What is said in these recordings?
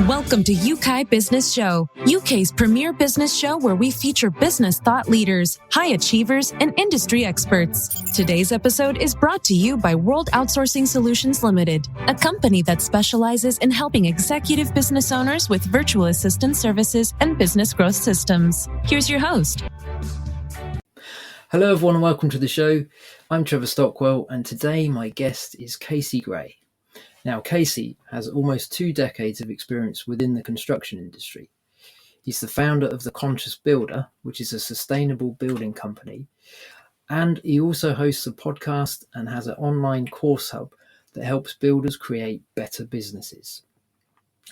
Welcome to Yeukai Business Show, UK's premier business show where we feature business thought leaders, high achievers, and industry experts. Today's episode is brought to you by World Outsourcing Solutions Limited, a company that specializes in helping executive business owners with virtual assistant services and business growth systems. Here's your host. Hello everyone and welcome to the show. I'm Trevor Stockwell and today my guest is Casey Gray. Now Casey has almost 2 decades of experience within the construction industry. He's the founder of The Conscious Builder, which is a sustainable building company, and he also hosts a podcast and has an online course hub that helps builders create better businesses.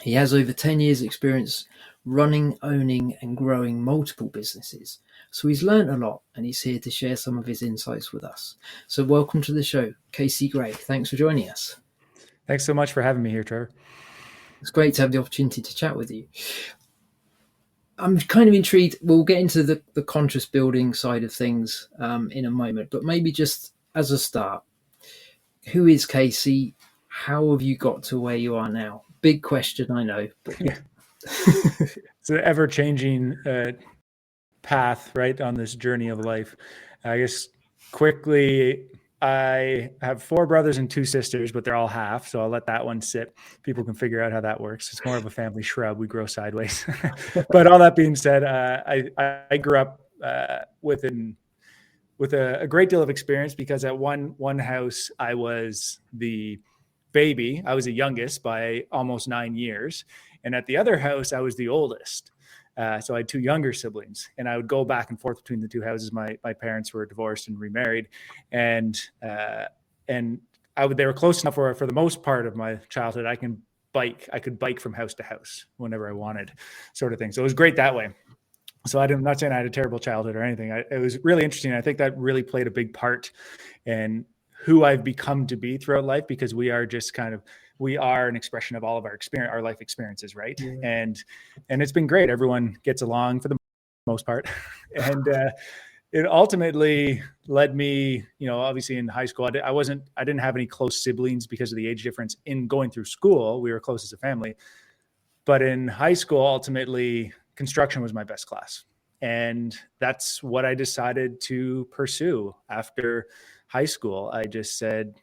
He has over 10 years experience running, owning and growing multiple businesses. So he's learned a lot and he's here to share some of his insights with us. So welcome to the show, Casey Gray. Thanks for joining us. Thanks so much for having me here, Trevor. It's great to have the opportunity to chat with you. I'm kind of intrigued. We'll get into the conscious building side of things in a moment, but maybe just as a start, who is Casey? How have you got to where you are now? Big question, I know. But yeah. It's an ever-changing path, right, on this journey of life. I guess quickly, I have 4 brothers and 2 sisters, but they're all half, so I'll let that one sit. People can figure out how that works. It's more of a family shrub. We grow sideways. But all that being said, I grew up with a great deal of experience because at one house I was the baby. I was the youngest by almost 9 years, and at the other house I was the oldest. So I had 2 younger siblings, and I would go back and forth between the 2 houses. My parents were divorced and remarried, and they were close enough where, for the most part of my childhood, I could bike from house to house whenever I wanted, sort of thing. So it was great that way. So I'm not saying I had a terrible childhood or anything. It was really interesting. I think that really played a big part in who I've become to be throughout life, because we are an expression of all of our life experiences, right? Yeah. And it's been great. Everyone gets along for the most part. And it ultimately led me, obviously in high school, I didn't have any close siblings because of the age difference in going through school. We were close as a family. But in high school, ultimately, construction was my best class. And that's what I decided to pursue after high school. I just said,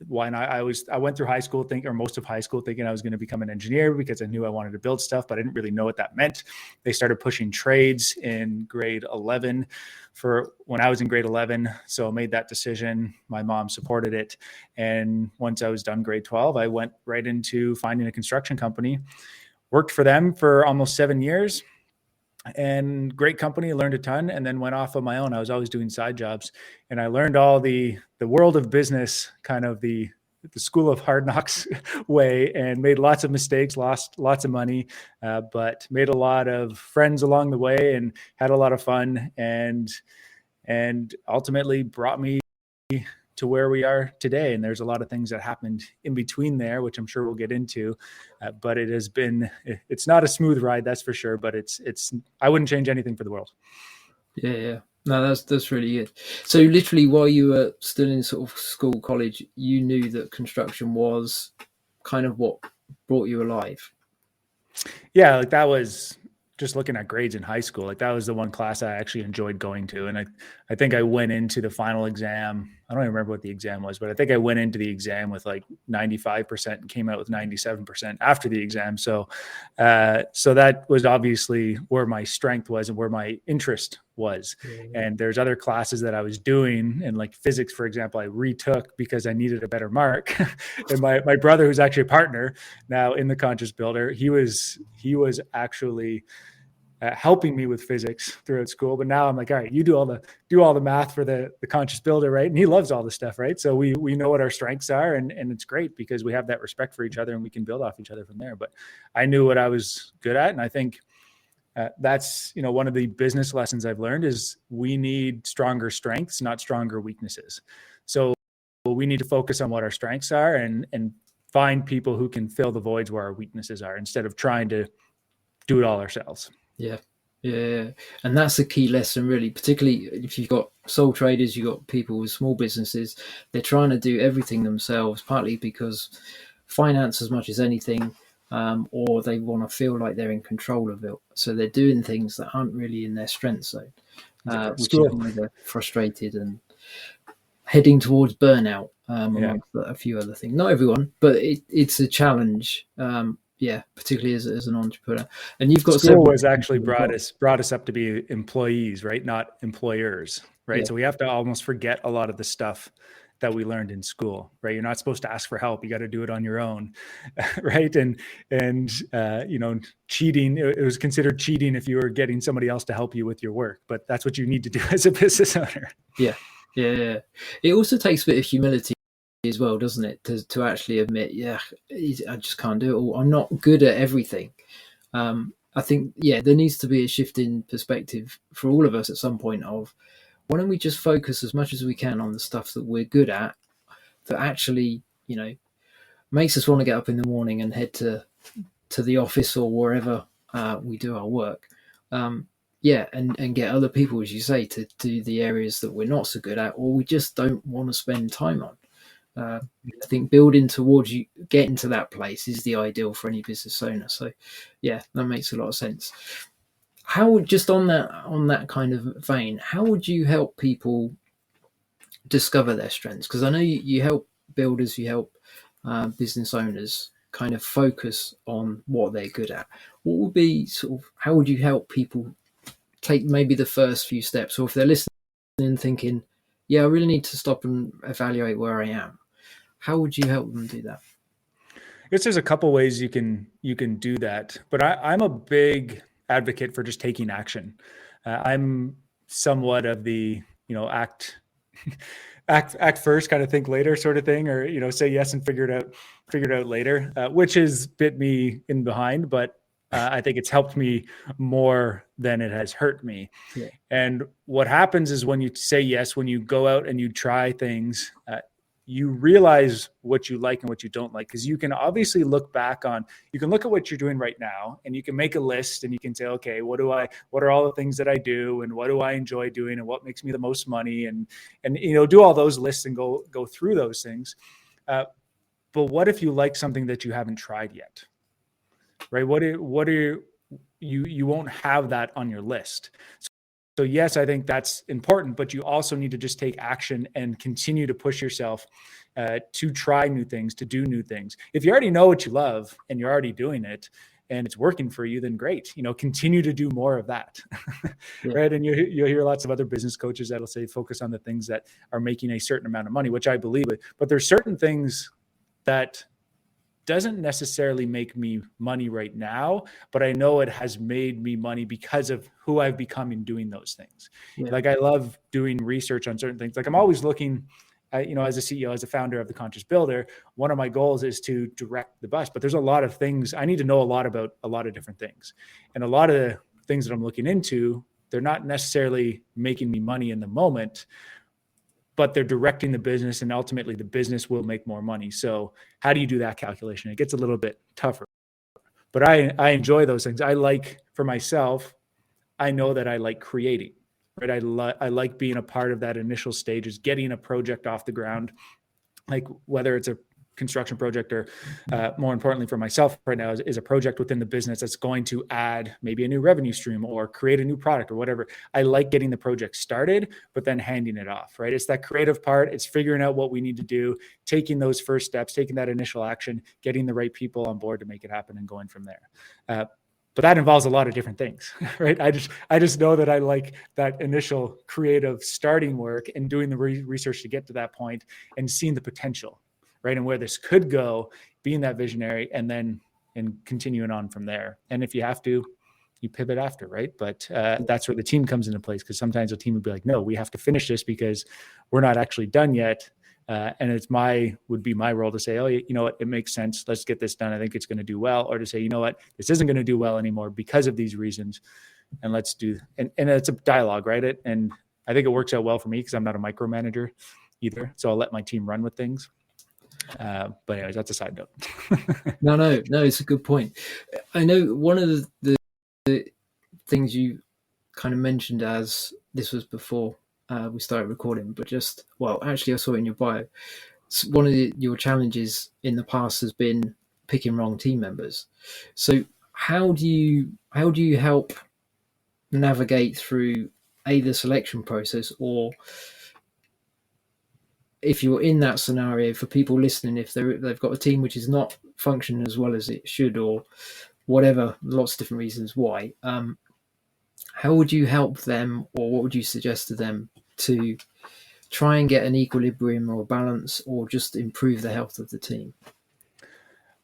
why not? I went through high school most of high school thinking I was going to become an engineer because I knew I wanted to build stuff, but I didn't really know what that meant. They started pushing trades in grade 11 for when I was in grade 11. So I made that decision. My mom supported it. And once I was done grade 12, I went right into finding a construction company, worked for them for almost 7 years. And great company, learned a ton, and then went off on my own. I was always doing side jobs, and I learned all the world of business, kind of the school of hard knocks way, and made lots of mistakes, lost lots of money, but made a lot of friends along the way and had a lot of fun, and ultimately brought me to where we are today. And there's a lot of things that happened in between there, which I'm sure we'll get into, but it's not a smooth ride, that's for sure, but I wouldn't change anything for the world. Yeah. No, that's really good. So literally while you were still in sort of school, college, you knew that construction was kind of what brought you alive. Yeah, like that was just looking at grades in high school. Like that was the one class I actually enjoyed going to. And I think I went into the final exam. I don't even remember what the exam was, but I think I went into the exam with like 95% and came out with 97% after the exam. So that was obviously where my strength was and where my interest was. Mm-hmm. And there's other classes that I was doing, and like physics, for example, I retook because I needed a better mark. And my brother, who's actually a partner now in the Conscious Builder, he was actually helping me with physics throughout school. But now I'm like, all right, you do all the math for the Conscious Builder, right? And he loves all this stuff, right? So we know what our strengths are, and it's great because we have that respect for each other and we can build off each other from there. But I knew what I was good at, and I think that's one of the business lessons I've learned is we need stronger strengths, not stronger weaknesses. So we need to focus on what our strengths are and find people who can fill the voids where our weaknesses are, instead of trying to do it all ourselves. Yeah. And that's a key lesson, really, particularly if you've got sole traders, you've got people with small businesses. They're trying to do everything themselves, partly because finance, as much as anything, or they want to feel like they're in control of it. So they're doing things that aren't really in their strength zone, which is why they're frustrated and heading towards burnout, amongst a few other things. Not everyone, but it's a challenge. Particularly as an entrepreneur. And you've got school was actually brought us up to be employees, right? Not employers, right? Yeah. So we have to almost forget a lot of the stuff that we learned in school, right? You're not supposed to ask for help. You got to do it on your own, right? And cheating, it was considered cheating if you were getting somebody else to help you with your work, but that's what you need to do as a business owner. Yeah. It also takes a bit of humility as well, doesn't it? To actually admit, I just can't do it all. I'm not good at everything. I think, there needs to be a shift in perspective for all of us at some point of, why don't we just focus as much as we can on the stuff that we're good at, that actually, makes us want to get up in the morning and head to the office or wherever we do our work. And get other people, as you say, to do the areas that we're not so good at, or we just don't want to spend time on. I think building towards you getting to that place is the ideal for any business owner. So, that makes a lot of sense. How, just on that kind of vein, how would you help people discover their strengths? Because I know you help builders, you help business owners kind of focus on what they're good at. What would be how would you help people take maybe the first few steps, or if they're listening and thinking, I really need to stop and evaluate where I am, how would you help them do that? I guess there's a couple ways you can do that, but I'm a big advocate for just taking action. I'm somewhat of the, act first, kind of think later sort of thing, or, say yes and figure it out later, which has bit me in behind, but I think it's helped me more than it has hurt me. Yeah. And what happens is when you say yes, when you go out and you try things, you realize what you like and what you don't like, because you can obviously look at what you're doing right now, and you can make a list and you can say, okay, what are all the things that I do, and what do I enjoy doing, and what makes me the most money, and do all those lists and go through those things. But what if you like something that you haven't tried yet, right? You won't have that on your list. So yes, I think that's important, but you also need to just take action and continue to push yourself to try new things, to do new things. If you already know what you love and you're already doing it and it's working for you, then great. Continue to do more of that, right? And you'll hear lots of other business coaches that'll say, focus on the things that are making a certain amount of money, which I believe it. But there's certain things that doesn't necessarily make me money right now, but I know it has made me money because of who I've become in doing those things. Yeah. Like I love doing research on certain things. Like I'm always looking at, as a CEO, as a founder of The Conscious Builder, one of my goals is to direct the bus, but there's a lot of things I need to know a lot about, a lot of different things. And a lot of the things that I'm looking into, they're not necessarily making me money in the moment, but they're directing the business, and ultimately the business will make more money. So how do you do that calculation? It gets a little bit tougher, but I enjoy those things. I like, for myself, I know that I like creating, right? I like being a part of that initial stages, getting a project off the ground, like whether it's a construction project or more importantly for myself right now is a project within the business that's going to add maybe a new revenue stream or create a new product or whatever. I like getting the project started, but then handing it off, right? It's that creative part. It's figuring out what we need to do, taking those first steps, taking that initial action, getting the right people on board to make it happen and going from there. But that involves a lot of different things, right? I just know that I like that initial creative starting work and doing the research to get to that point and seeing the potential, right? And where this could go, being that visionary, and continuing on from there. And if you have to, you pivot after, right? But that's where the team comes into place, because sometimes the team would be like, no, we have to finish this because we're not actually done yet. And would be my role to say, oh, you know what, it makes sense. Let's get this done. I think it's going to do well. Or to say, you know what, this isn't going to do well anymore because of these reasons. And let's do, and it's a dialogue, right? And I think it works out well for me because I'm not a micromanager either. So I'll let my team run with things. But anyways, that's a side note. No, it's a good point. I know one of the things you kind of mentioned, as this was before we started recording, but actually I saw it in your bio. One of your challenges in the past has been picking wrong team members. So how do you help navigate through the selection process, or if you're in that scenario, for people listening, if they've got a team which is not functioning as well as it should, or whatever, lots of different reasons why, how would you help them, or what would you suggest to them to try and get an equilibrium or balance, or just improve the health of the team?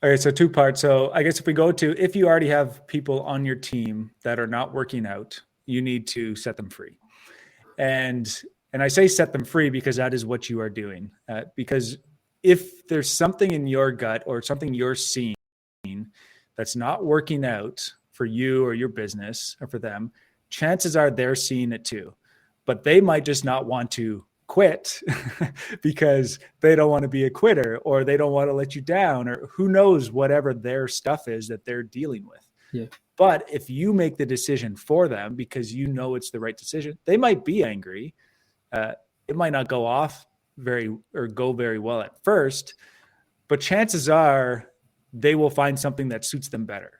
All right, so two parts. So I guess if you already have people on your team that are not working out, you need to set them free. And I say set them free because that is what you are doing. Because if there's something in your gut or something you're seeing that's not working out for you or your business or for them, chances are they're seeing it too. But they might just not want to quit because they don't want to be a quitter, or they don't want to let you down, or who knows, whatever their stuff is that they're dealing with. Yeah. But if you make the decision for them because you know it's the right decision, they might be angry. It might not go very well at first, but chances are they will find something that suits them better.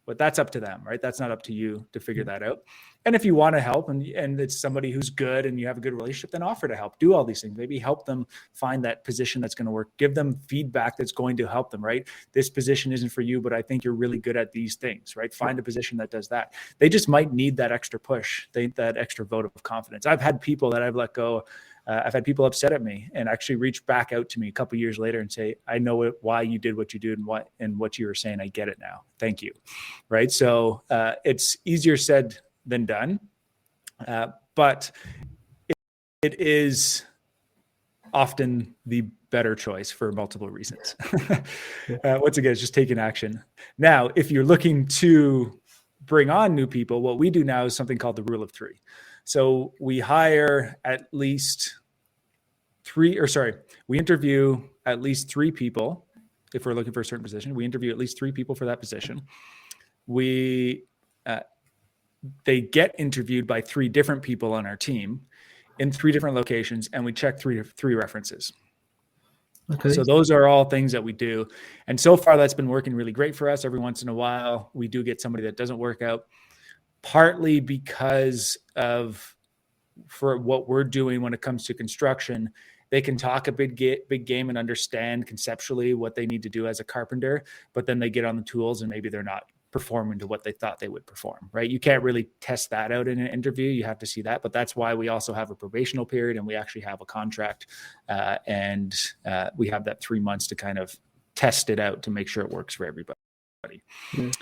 But that's up to them, right? That's not up to you to figure that out. And if you want to help and it's somebody who's good and you have a good relationship, then offer to help. Do all these things. Maybe help them find that position that's going to work. Give them feedback that's going to help them, right? This position isn't for you, but I think you're really good at these things, right? Find a position that does that. They just might need that extra push, that extra vote of confidence. I've had people that I've let go. I've had people upset at me and actually reach back out to me a couple of years later and say, I know why you did what you did and what you were saying. I get it now. Thank you. Right. So it's easier said than done. But it is often the better choice for multiple reasons. Once again, it's just taking action. Now, if you're looking to bring on new people, what we do now is something called the rule of three. So we hire at least we interview at least 3 people. If we're looking for a certain position, we interview at least 3 people for that position. They get interviewed by 3 different people on our team in 3 different locations, and we check three references. Okay. So those are all things that we do. And so far that's been working really great for us. Every once in a while, we do get somebody that doesn't work out, partly because for what we're doing when it comes to construction, they can talk a big game and understand conceptually what they need to do as a carpenter, but then they get on the tools and maybe they're not performing to what they thought they would perform, right? You can't really test that out in an interview. You have to see that, but that's why we also have a probational period and we actually have a contract and we have that 3 months to kind of test it out to make sure it works for everybody. Mm.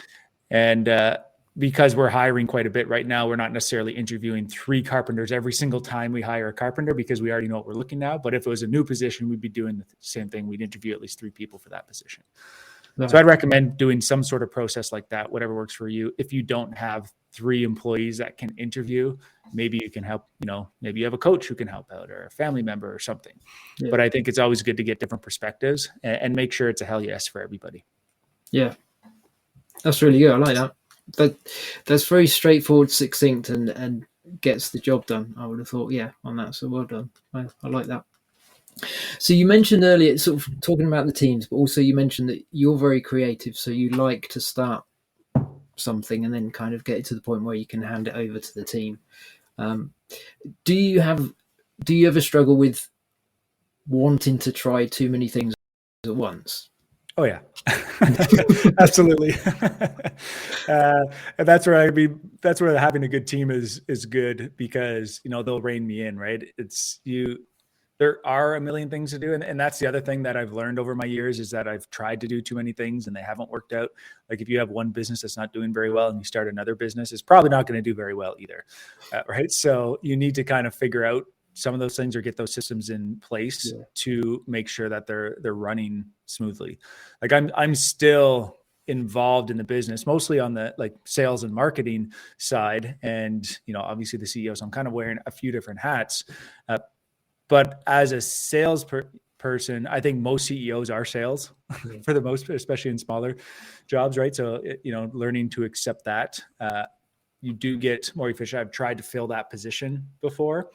And because we're hiring quite a bit right now, we're not necessarily interviewing 3 carpenters every single time we hire a carpenter because we already know what we're looking at. But if it was a new position, we'd be doing the same thing. We'd interview at least 3 people for that position. Right. So I'd recommend doing some sort of process like that, whatever works for you. If you don't have 3 employees that can interview, maybe you can help, maybe you have a coach who can help out or a family member or something. Yeah. But I think it's always good to get different perspectives and make sure it's a hell yes for everybody. Yeah, that's really good. I like that. That's very straightforward, succinct, and gets the job done. I would have thought, on that. So well done. I like that. So you mentioned earlier, sort of talking about the teams, but also you mentioned that you're very creative. So you like to start something and then kind of get it to the point where you can hand it over to the team. Do you ever struggle with wanting to try too many things at once? Oh yeah, absolutely. And that's where having a good team is good because, they'll rein me in, right? There are a million things to do. And that's the other thing that I've learned over my years is that I've tried to do too many things and they haven't worked out. Like if you have one business that's not doing very well and you start another business, it's probably not going to do very well either. Right. So you need to kind of figure out some of those things or get those systems in place to make sure that they're running smoothly. Like I'm still involved in the business, mostly on the sales and marketing side. And, obviously the CEO, so I'm kind of wearing a few different hats. But as a sales person, I think most CEOs are sales for the most, especially in smaller jobs, right? So, learning to accept that, you do get more efficient. I've tried to fill that position before,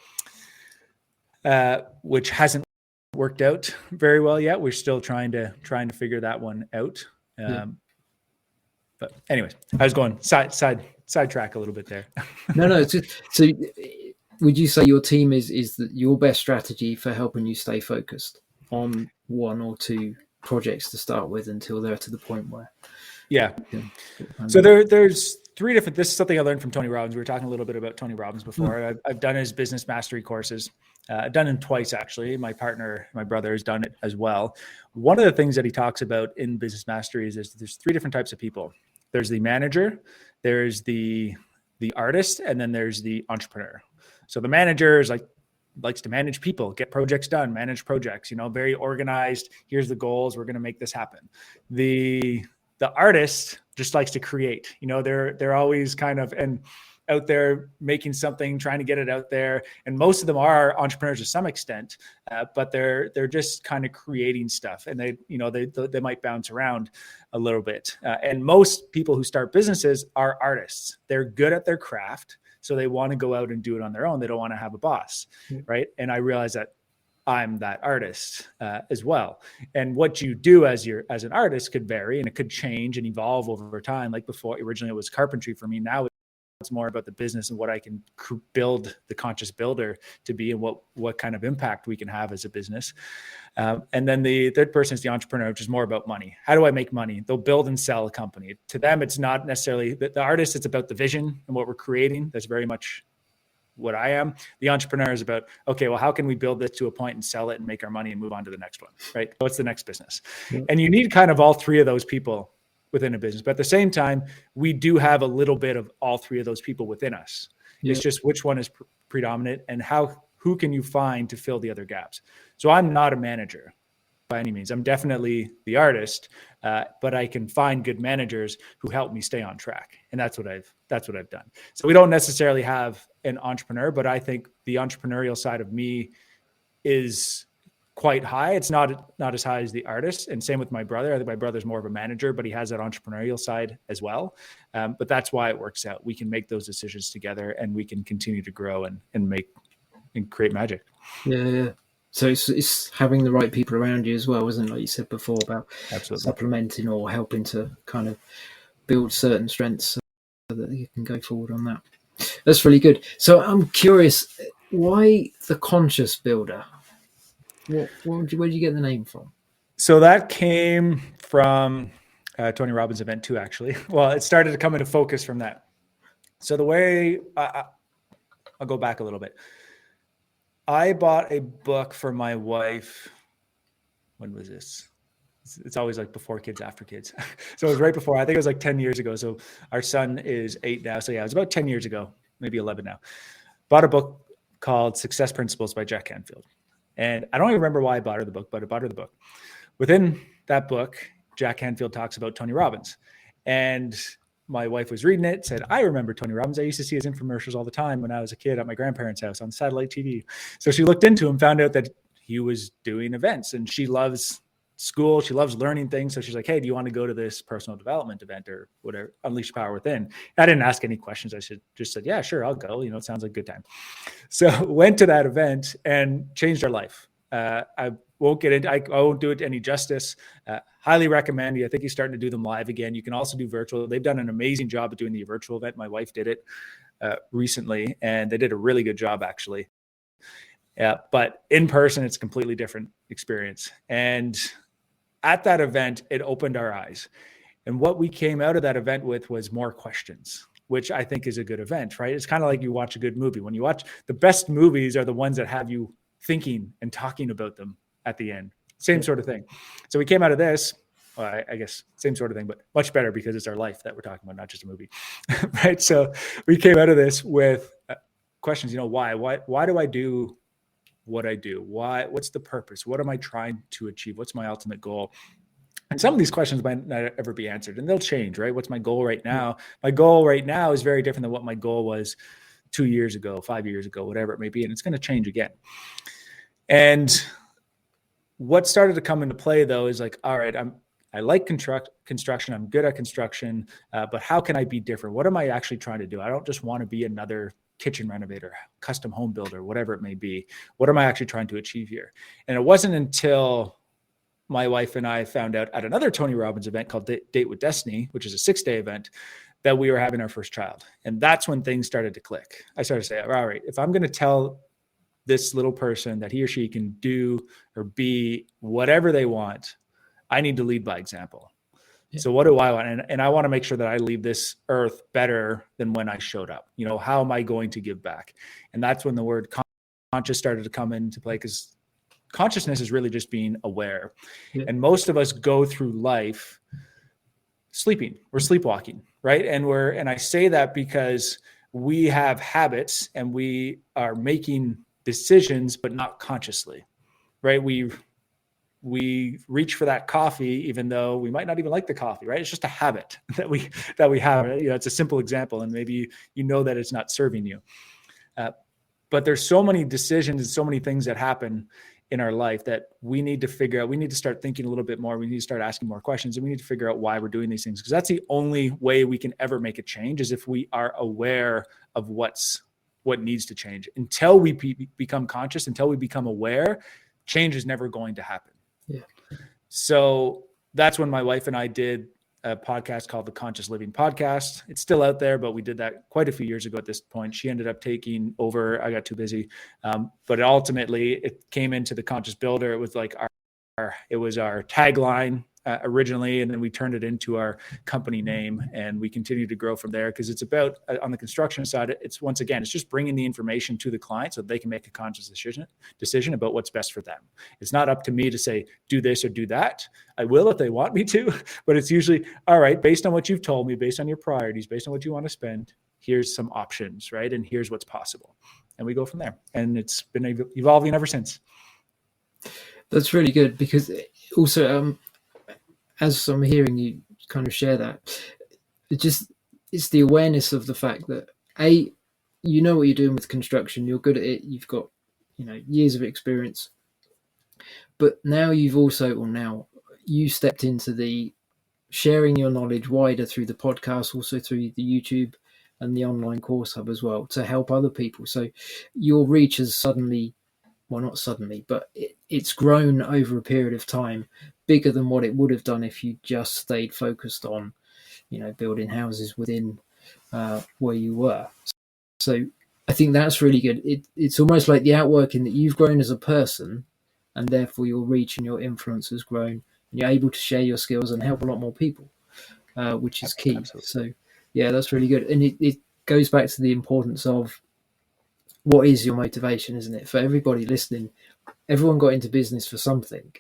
which hasn't worked out very well yet. We're still trying to figure that one out. But anyways, I was going sidetrack a little bit there. No, it's just, so would you say your team is your best strategy for helping you stay focused on one or two projects to start with until they're to the point where? Yeah. So there's three different, this is something I learned from Tony Robbins. We were talking a little bit about Tony Robbins before. I've done his business mastery courses. I've done them twice, actually. My brother has done it as well. One of the things that he talks about in business mastery is there's three different types of people. There's the manager, there's the artist, and then there's the entrepreneur. So the manager is likes to manage people, get projects done, manage projects, very organized. Here's the goals. We're going to make this happen. The artist just likes to create, they're always kind of out there making something, trying to get it out there. And most of them are entrepreneurs to some extent, but they're just kind of creating stuff, and they might bounce around a little bit. And most people who start businesses are artists. They're good at their craft, so they want to go out and do it on their own. They don't want to have a boss, right? And I realize that I'm that artist as well. And what you do as an artist could vary, and it could change and evolve over time. Like before, originally it was carpentry for me. Now it's more about the business and what I can build the conscious builder to be, and what kind of impact we can have as a business. And then the third person is the entrepreneur, which is more about money. How do I make money? They'll build and sell a company. To them, it's not necessarily the artist. It's about the vision and what we're creating. That's very much what I am. The entrepreneur is about, okay, well, how can we build this to a point and sell it and make our money and move on to the next one, right? What's the next business? And you need kind of all three of those people within a business. But at the same time, we do have a little bit of all three of those people within us. It's just which one is predominant, and who can you find to fill the other gaps? So I'm not a manager by any means. I'm definitely the artist, but I can find good managers who help me stay on track. And that's what I've done. So we don't necessarily have an entrepreneur, but I think the entrepreneurial side of me is quite high. It's not as high as the artist. And same with my brother. I think my brother's more of a manager, but he has that entrepreneurial side as well. But that's why it works out. We can make those decisions together, and we can continue to grow and create magic. Yeah. So it's having the right people around you as well, isn't it? Like you said before about supplementing or helping to kind of build certain strengths so that you can go forward on that. That's really good. So I'm curious, why the conscious builder? Where did you get the name from? So that came from Tony Robbins' event too, actually. Well, it started to come into focus from that. So the way I'll go back a little bit. I bought a book for my wife. When was this? It's always like before kids, after kids. So it was right before. I think it was like 10 years ago. So our son is 8 now. So yeah, it was about 10 years ago, maybe 11 now. Bought a book called Success Principles by Jack Canfield. And I don't even remember why I bought her the book, but I bought her the book. Within that book, Jack Canfield talks about Tony Robbins. And my wife was reading it, said, I remember Tony Robbins. I used to see his infomercials all the time when I was a kid at my grandparents' house on satellite TV. So she looked into him, found out that he was doing events, and she loves school. She loves learning things. So she's like, hey, do you want to go to this personal development event or whatever, Unleash Power Within? I didn't ask any questions. I just said, yeah, sure, I'll go. It sounds like a good time. So went to that event and changed our life. I won't get into, I won't do it any justice. Highly recommend. I think he's starting to do them live again. You can also do virtual. They've done an amazing job of doing the virtual event. My wife did it recently, and they did a really good job, actually. But in person, it's a completely different experience. And at that event, it opened our eyes. And what we came out of that event with was more questions, which I think is a good event, right? It's kind of like you watch a good movie. When you watch, the best movies are the ones that have you thinking and talking about them at the end. Same sort of thing. So we came out of this, well, I guess same sort of thing, but much better because it's our life that we're talking about, not just a movie, right? So we came out of this with questions, why do I do what I do? What's the purpose? What am I trying to achieve? What's my ultimate goal? And some of these questions might not ever be answered, and they'll change, right? What's my goal right now? My goal right now is very different than what my goal was 2 years ago, 5 years ago, whatever it may be. And it's going to change again. And what started to come into play though, is like, all right, I like construction. I'm good at construction, but how can I be different? What am I actually trying to do? I don't just want to be another kitchen renovator, custom home builder, whatever it may be. What am I actually trying to achieve here? And it wasn't until my wife and I found out at another Tony Robbins event called Date with Destiny, which is a 6-day event, that we were having our first child. And that's when things started to click. I started to say, all right, if I'm going to tell this little person that he or she can do or be whatever they want, I need to lead by example. Yeah. So what do I want? And I want to make sure that I leave this earth better than when I showed up. How am I going to give back? And that's when the word conscious started to come into play, because consciousness is really just being aware. Yeah. And most of us go through life sleeping. We're sleepwalking, right? And I say that because we have habits and we are making decisions, but not consciously, right? We reach for that coffee, even though we might not even like the coffee, right? It's just a habit that we have. It's a simple example, and maybe that it's not serving you. But there's so many decisions and so many things that happen in our life that we need to figure out. We need to start thinking a little bit more. We need to start asking more questions, and we need to figure out why we're doing these things, because that's the only way we can ever make a change, is if we are aware of what needs to change. Until we become conscious, until we become aware, change is never going to happen. Yeah. So that's when my wife and I did a podcast called the Conscious Living Podcast. It's still out there, but we did that quite a few years ago at this point. She ended up taking over. I got too busy. But ultimately it came into the Conscious Builder. It was like our tagline originally, and then we turned it into our company name, and we continue to grow from there, because it's about, on the construction side, it's just bringing the information to the client so they can make a conscious decision about what's best for them. It's not up to me to say, do this or do that. I will if they want me to, but it's usually, all right, based on what you've told me, based on your priorities, based on what you want to spend, here's some options, right? And here's what's possible. And we go from there. And it's been evolving ever since. That's really good, because also, as I'm hearing you kind of share that, it's the awareness of the fact that what you're doing with construction, you're good at it, you've got years of experience, but now you stepped into the sharing your knowledge wider through the podcast, also through the YouTube and the online course hub as well, to help other people. So your reach has not suddenly, but it's grown over a period of time, bigger than what it would have done if you just stayed focused on, building houses within where you were. So I think that's really good. It's almost like the outworking that you've grown as a person, and therefore your reach and your influence has grown, and you're able to share your skills and help a lot more people, which is key. Absolutely. So yeah, that's really good. And it goes back to the importance of, what is your motivation, isn't it? For everybody listening, everyone got into business for something.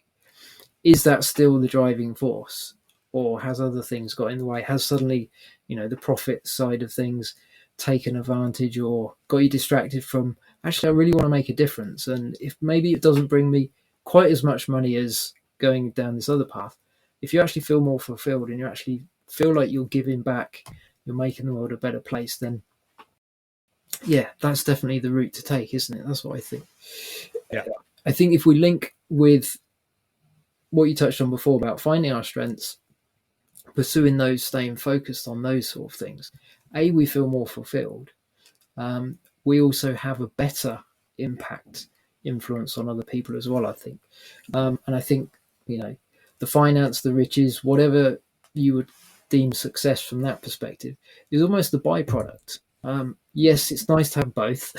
Is that still the driving force, or has other things got in the way? Has suddenly, the profit side of things taken advantage, or got you distracted from, actually, I really want to make a difference? And if maybe it doesn't bring me quite as much money as going down this other path, if you actually feel more fulfilled and you actually feel like you're giving back, you're making the world a better place, then yeah, that's definitely the route to take, isn't it? That's what I think. Yeah. I think if we link with what you touched on before about finding our strengths, pursuing those, staying focused on those sort of things, we feel more fulfilled. We also have a better influence on other people as well, I think. And I think, the finance, the riches, whatever you would deem success from that perspective, is almost the byproduct. Yes, it's nice to have both.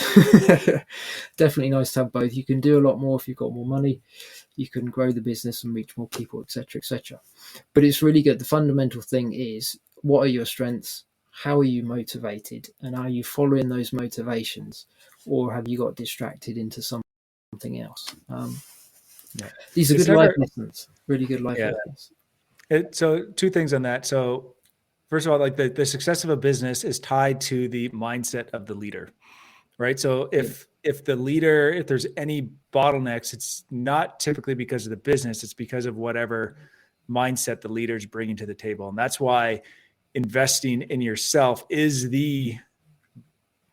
Definitely nice to have both. You can do a lot more if you've got more money. You can grow the business and reach more people, etc., etc. But it's really good. The fundamental thing is, what are your strengths? How are you motivated? And are you following those motivations, or have you got distracted into something else? These are good life lessons. Really good life lessons. So 2 things on that. So first of all, like the success of a business is tied to the mindset of the leader, right? So if there's any bottlenecks, it's not typically because of the business, it's because of whatever mindset the leader is bringing to the table. And that's why investing in yourself is the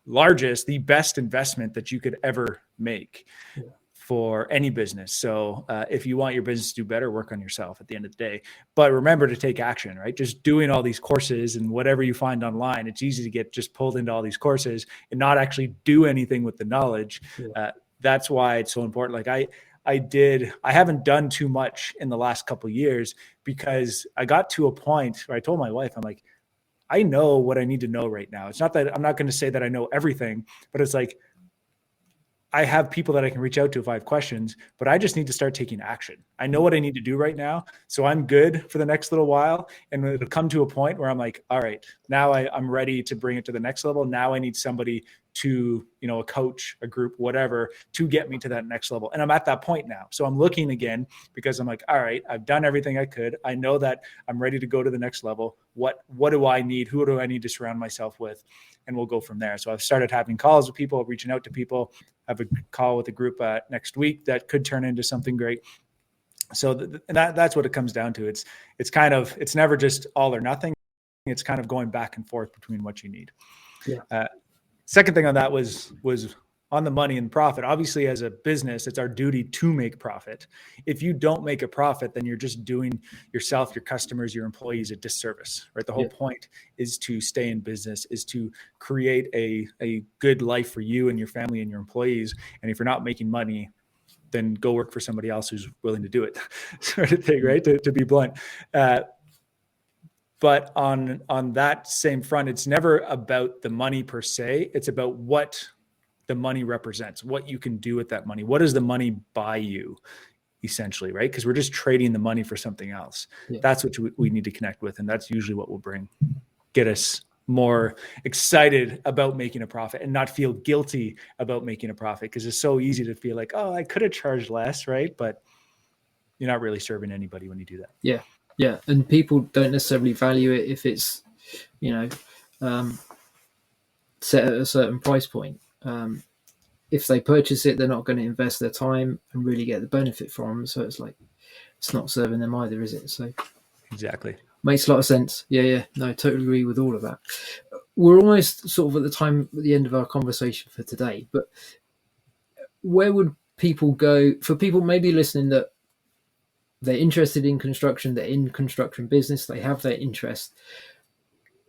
best investment that you could ever make. Yeah. For any business. So if you want your business to do better, work on yourself at the end of the day. But remember to take action, right? Just doing all these courses and whatever you find online, it's easy to get just pulled into all these courses and not actually do anything with the knowledge. Yeah. That's why it's so important. Like I haven't done too much in the last couple of years, because I got to a point where I told my wife, I'm like, I know what I need to know right now. It's not that I'm not going to say that I know everything, but it's like, I have people that I can reach out to if I have questions, but I just need to start taking action. I know what I need to do right now. So I'm good for the next little while. And it'll come to a point where I'm like, all right, now I'm ready to bring it to the next level. Now I need somebody to, a coach, a group, whatever, to get me to that next level. And I'm at that point now. So I'm looking again, because I'm like, all right, I've done everything I could. I know that I'm ready to go to the next level. What do I need? Who do I need to surround myself with? And we'll go from there. So I've started having calls with people, reaching out to people. I have a call with a group next week that could turn into something great. So that's what it comes down to. It's never just all or nothing. It's kind of going back and forth between what you need. Yeah. Second thing on that was on the money and profit. Obviously, as a business, it's our duty to make profit. If you don't make a profit, then you're just doing yourself, your customers, your employees a disservice, right? The whole point is to stay in business, is to create a good life for you and your family and your employees. And if you're not making money, then go work for somebody else who's willing to do it, sort of thing, right? To be blunt. But on that same front, it's never about the money per se. It's about what the money represents, what you can do with that money. What does the money buy you, essentially, right? Because we're just trading the money for something else. Yeah. That's what we need to connect with. And that's usually what will get us more excited about making a profit and not feel guilty about making a profit. Because it's so easy to feel like, oh, I could have charged less, right? But you're not really serving anybody when you do that. Yeah. Yeah. And people don't necessarily value it if it's, set at a certain price point. If they purchase it, they're not going to invest their time and really get the benefit from them. So it's like, it's not serving them either, is it? So exactly. Makes a lot of sense. Yeah. No, totally agree with all of that. We're almost sort of at the end of our conversation for today, but where would people go for people maybe listening that they're interested in construction, they're in construction business, they have their interest?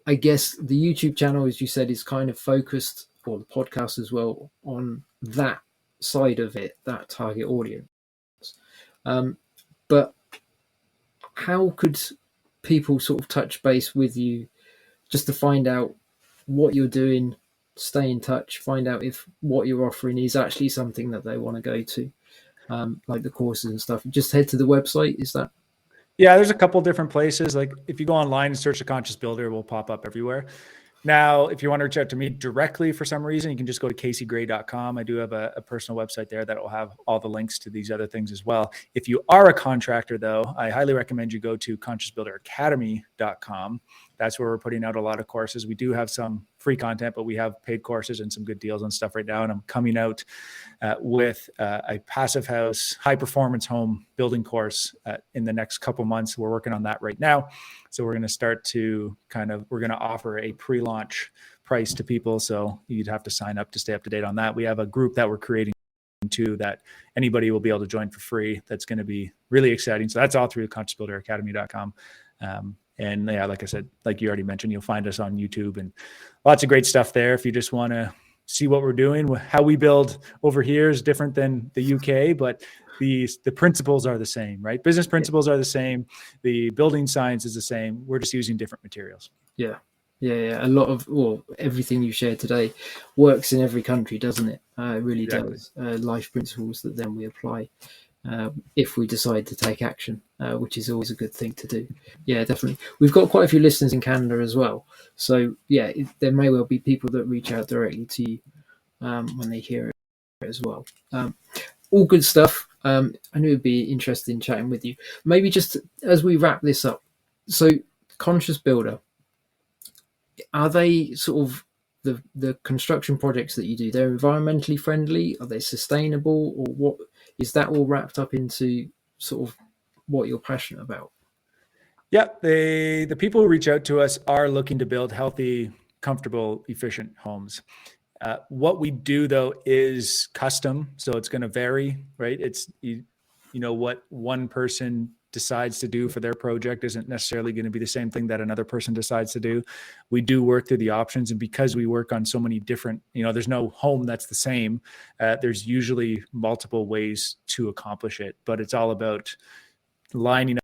I guess the YouTube channel, as you said, is kind of focused, or the podcast as well, on that side of it, that target audience. But how could people sort of touch base with you just to find out what you're doing, stay in touch, find out if what you're offering is actually something that they want to go to, like the courses and stuff? Just head to the website, is that? Yeah, there's a couple different places. Like if you go online and search the Conscious Builder, it will pop up everywhere. Now, if you want to reach out to me directly for some reason, you can just go to caseygray.com. I do have a personal website there that will have all the links to these other things as well. If you are a contractor, though, I highly recommend you go to consciousbuilderacademy.com. That's where we're putting out a lot of courses. We do have some free content, but we have paid courses and some good deals on stuff right now. And I'm coming out with a passive house, high performance home building course in the next couple months. We're working on that right now. So we're going to start to we're going to offer a pre-launch price to people. So you'd have to sign up to stay up to date on that. We have a group that we're creating too that anybody will be able to join for free. That's going to be really exciting. So that's all through consciousbuilderacademy.com. And yeah, like I said, like you already mentioned, you'll find us on YouTube and lots of great stuff there. If you just want to see what we're doing, how we build over here is different than the UK, but the principles are the same, right? Business principles are the same. The building science is the same. We're just using different materials. Yeah. A lot of, everything you shared today works in every country, doesn't it? It really does. Life principles that then we apply if we decide to take action, which is always a good thing to do. Yeah, definitely. We've got quite a few listeners in Canada as well. So yeah, there may well be people that reach out directly to you when they hear it as well. All good stuff. I knew it'd be interesting chatting with you. Maybe just as we wrap this up. So Conscious Builder, are they sort of the construction projects that you do, they're environmentally friendly? Are they sustainable? Or what is that all wrapped up into sort of what you're passionate about? Yeah, the people who reach out to us are looking to build healthy, comfortable, efficient homes. What we do though is custom, so it's going to vary, right? It's you know what one person decides to do for their project isn't necessarily going to be the same thing that another person decides to do. We do work through the options, and because we work on so many different, there's no home that's the same. There's usually multiple ways to accomplish it, but it's all about lining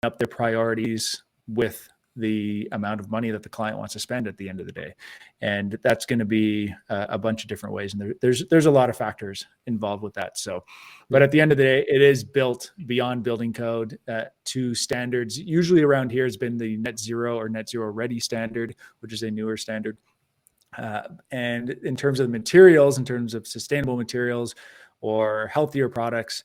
up their priorities with the amount of money that the client wants to spend at the end of the day. And that's going to be a bunch of different ways. And there's a lot of factors involved with that. So, but at the end of the day, it is built beyond building code to standards. Usually around here has been the net zero or net zero ready standard, which is a newer standard. And in terms of materials, in terms of sustainable materials or healthier products,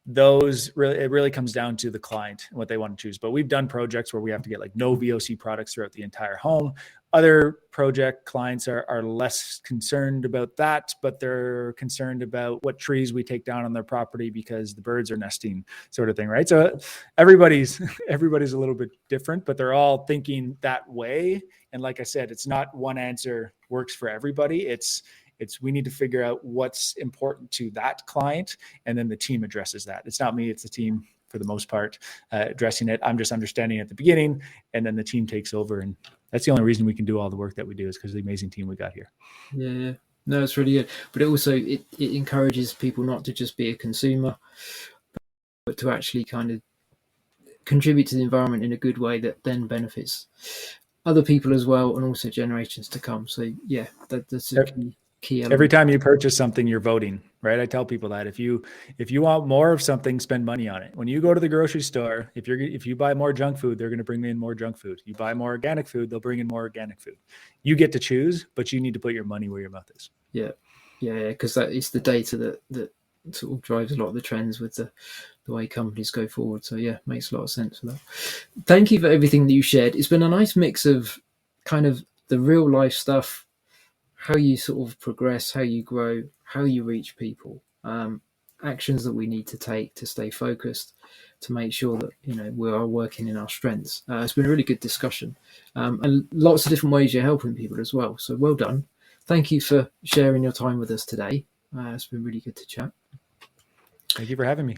it really comes down to the client and what they want to choose. But we've done projects where we have to get like no VOC products throughout the entire home. Other project clients are less concerned about that, but they're concerned about what trees we take down on their property because the birds are nesting, sort of thing, right? So everybody's a little bit different, but they're all thinking that way. And like I said, it's not one answer works for everybody. It's we need to figure out what's important to that client, and then the team addresses that. It's not me, it's the team for the most part addressing it. I'm just understanding at the beginning, and then the team takes over. And that's the only reason we can do all the work that we do is because of the amazing team we got here. Yeah. No, it's really good. But it also, it encourages people not to just be a consumer, but to actually kind of contribute to the environment in a good way that then benefits other people as well, and also generations to come. So yeah, that's a key element. Every time you purchase something, you're voting, right? I tell people that if you want more of something, spend money on it. When you go to the grocery store, if you buy more junk food, they're going to bring in more junk food. You buy more organic food, they'll bring in more organic food. You get to choose, but you need to put your money where your mouth is. Yeah, because that is the data that sort of drives a lot of the trends with the way companies go forward. So yeah, makes a lot of sense for that. Thank you for everything that you shared. It's been a nice mix of kind of the real life stuff, how you sort of progress, how you grow, how you reach people, actions that we need to take to stay focused, to make sure that we are working in our strengths. It's been a really good discussion, and lots of different ways you're helping people as well. So well done. Thank you for sharing your time with us today. It's been really good to chat. Thank you for having me.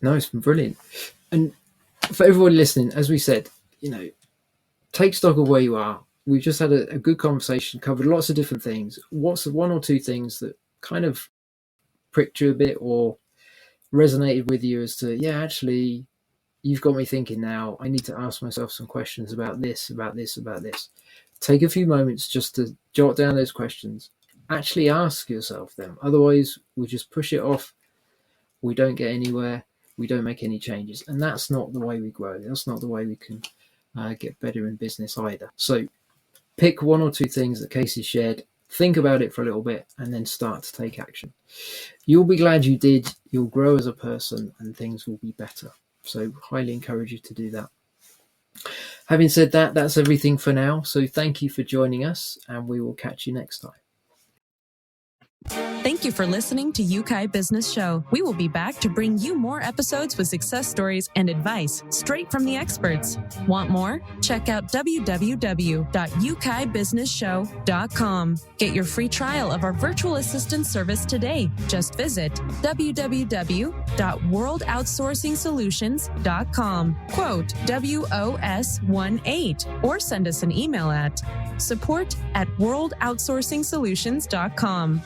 No, it's been brilliant. And for everybody listening, as we said, take stock of where you are. We've just had a good conversation, covered lots of different things. What's the one or two things that kind of pricked you a bit or resonated with you as to, actually, you've got me thinking now, I need to ask myself some questions about this, about this, about this. Take a few moments just to jot down those questions. Actually ask yourself them. Otherwise, we just push it off. We don't get anywhere. We don't make any changes. And that's not the way we grow. That's not the way we can get better in business either. So pick one or two things that Casey shared, think about it for a little bit, and then start to take action. You'll be glad you did. You'll grow as a person and things will be better. So highly encourage you to do that. Having said that, that's everything for now. So thank you for joining us, and we will catch you next time. Thank you for listening to Yeukai Business Show. We will be back to bring you more episodes with success stories and advice straight from the experts. Want more? Check out www.yukaibusinessshow.com. Get your free trial of our virtual assistant service today. Just visit www.worldoutsourcingsolutions.com. Quote WOS18 or send us an email at support@worldoutsourcingsolutions.com.